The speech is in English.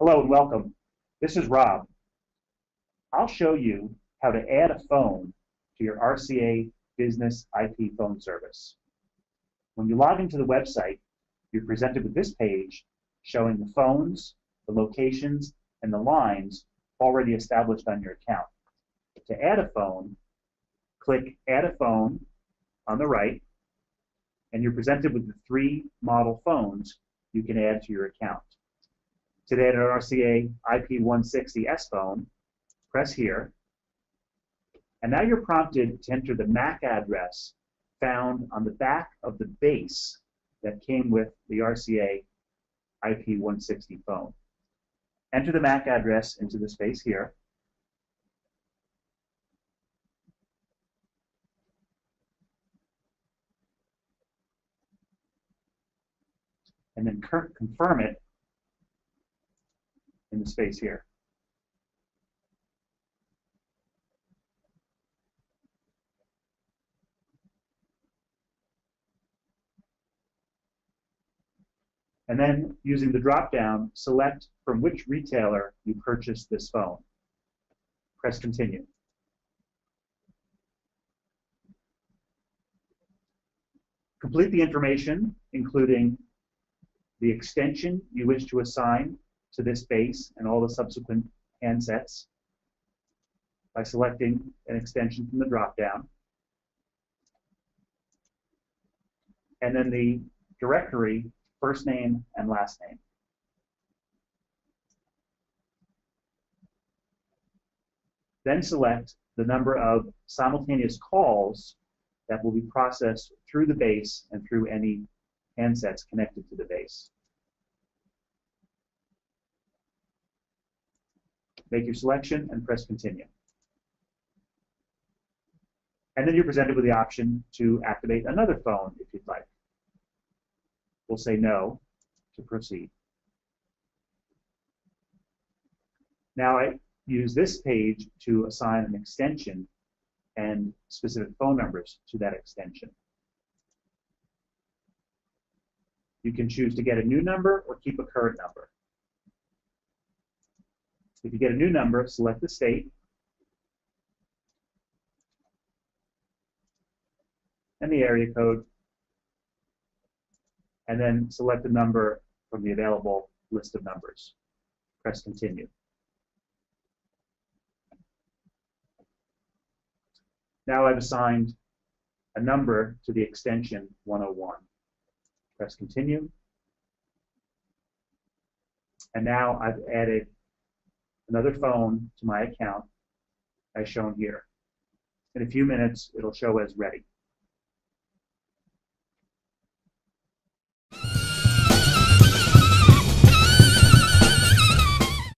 Hello and welcome. This is Rob. I'll show you how to add a phone to your RCA business IP phone service. When you log into the website, you're presented with this page showing the phones, the locations, and the lines already established on your account. To add a phone, click Add a Phone on the right, and you're presented with the 3 model phones you can add to your account. To add an RCA IP160S phone, press here, and now you're prompted to enter the MAC address found on the back of the base that came with the RCA IP160 phone. Enter the MAC address into the space here. And then confirm it in the space here. And then, using the drop-down, select from which retailer you purchased this phone. Press Continue. Complete the information, including the extension you wish to assign to this base and all the subsequent handsets by selecting an extension from the drop-down. And then the directory, first name and last name. Then select the number of simultaneous calls that will be processed through the base and through any handsets connected to the base. Make your selection and press Continue. And then you're presented with the option to activate another phone if you'd like. We'll say no to proceed. Now I use this page to assign an extension and specific phone numbers to that extension. You can choose to get a new number or keep a current number. If you get a new number, select the state and the area code, and then select the number from the available list of numbers. Press Continue. Now I've assigned a number to the extension 101. Press Continue. And now I've added another phone to my account as shown here. In a few minutes, it'll show as ready.